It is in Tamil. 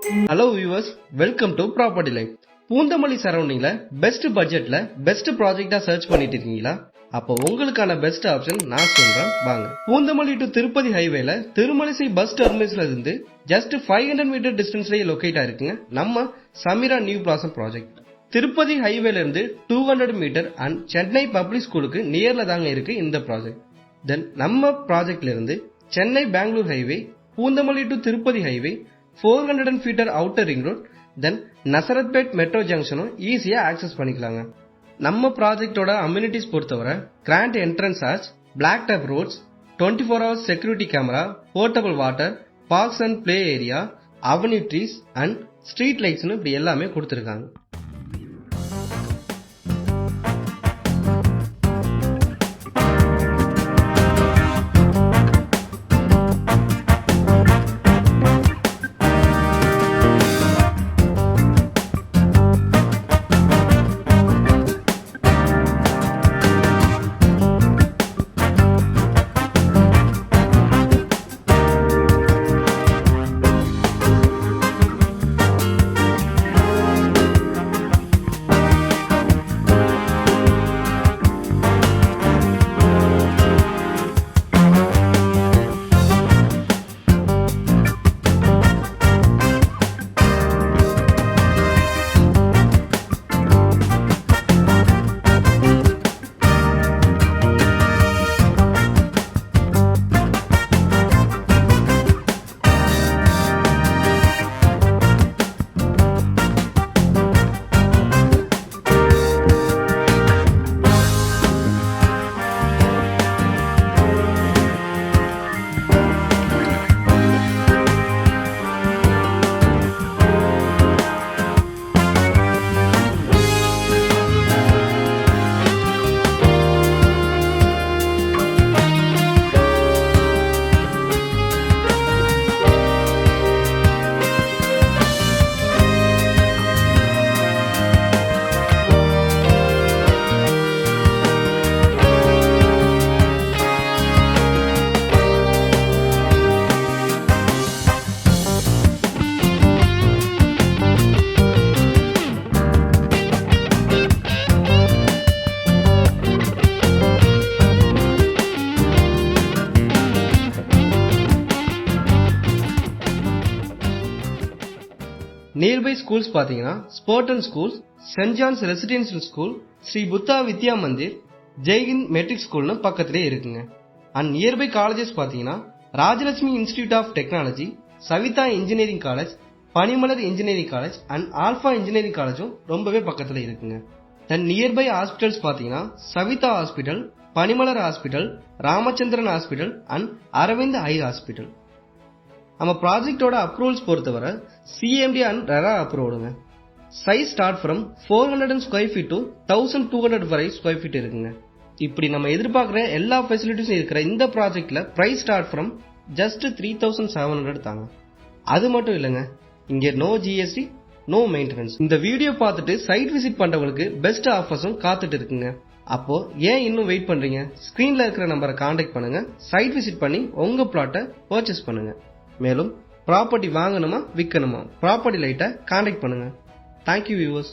Hello viewers, welcome to Property Life. Poonamallee சரௌண்டிங்ல பெஸ்ட் பட்ஜெட்ல பெஸ்ட் ப்ராஜெக்ட்டா சர்ச் பண்ணிட்டு இருக்கீங்களா? அப்போ உங்களுக்கான பெஸ்ட் ஆப்ஷன் நான் சொல்றேன் வாங்க. பூந்தமல்லி டு திருப்பதி ஹைவேல திருமலிசை பஸ் டெர்மினஸ்ல இருந்து ஜஸ்ட் 500 மீட்டர் டிஸ்டன்ஸ்லயே லொகேட் ஆயிருக்குங்க நம்ம Sameera New Blossom project. Tirupati ஹைவேல இருந்து 200 மீட்டர் அண்ட் சென்னை பப்ளிக் ஸ்கூலுக்கு நியர்ல தாங்க இருக்கு இந்த ப்ராஜெக்ட். தென் நம்ம ப்ராஜெக்ட்ல இருந்து Chennai Bangalore highway, Poonamallee to Tirupati highway, 400 metre outer ring road, then Nasarathpet metro ஜங்ஷனும் ஈஸியா ஆக்சஸ் பண்ணிக்கலாங்க. நம்ம ப்ராஜெக்டோட அம்யூனிட்டிஸ் பொறுத்தவரை grand entrance arch, black top roads, 24 hours security camera, portable water, parks and play area, avenue trees and street லைட்ஸ்னு இப்படி எல்லாமே கொடுத்திருக்காங்க. நியர்பை ஸ்கூல்ஸ் பாத்தீங்கன்னா ஸ்போர்டன் school, Saint John's residential school, Sri Buddha Vidya Mandir, Jaihind matric ஸ்கூல்னு பக்கத்திலே இருக்குங்க. அண்ட் நியர்பை காலேஜஸ் பாத்தீங்கன்னா Rajalakshmi institute of technology, Saveetha engineering college, Panimalar engineering college and Alpha engineering காலேஜும் ரொம்பவே பக்கத்துல இருக்குங்க. தென் நியர்பை ஹாஸ்பிட்டல்ஸ் பாத்தீங்கன்னா Saveetha hospital, Panimalar hospital, Ramachandran hospital and Aravind eye hospital. நம்ம ப்ராஜெக்டோட அப்ரூவல்ஸ் பொறுத்தவரை சிஎம்டி அண்ட் ரெரா அப்ரூவ்டுங்க. Size start from 400 square feet to 1200 வரை ஸ்கொயர் ஃபீட் இருக்குங்க. இப்படி நம்ம எதிர்பார்க்குற எல்லா ஃபெசிலிட்டிஸும் இருக்கிற இந்த ப்ராஜெக்ட்ல பிரைஸ் ஸ்டார்ட் ஃப்ரம் ஜஸ்ட் 3700 தாங்க. அது மட்டும் இல்லைங்க, இங்க நோ ஜிஎஸ்டி, நோ மெயின்டெனன்ஸ். இந்த வீடியோ பார்த்துட்டு சைட் விசிட் பண்றவங்களுக்கு பெஸ்ட் ஆஃபர்ஸும் காத்துட்டு இருக்குங்க. அப்போ ஏன் இன்னும் வெயிட் பண்றீங்க? ஸ்கிரீன்ல இருக்கிற நம்பரை கான்டாக்ட் பண்ணுங்க, சைட் விசிட் பண்ணி உங்க பிளாட்டை பர்ச்சேஸ் பண்ணுங்க. மேலும் ப்ராப்பர்ட்டி வாங்கணுமா விற்கணுமா ப்ராப்பர்ட்டி லைட்டை கான்டாக்ட் பண்ணுங்க. Thank you viewers.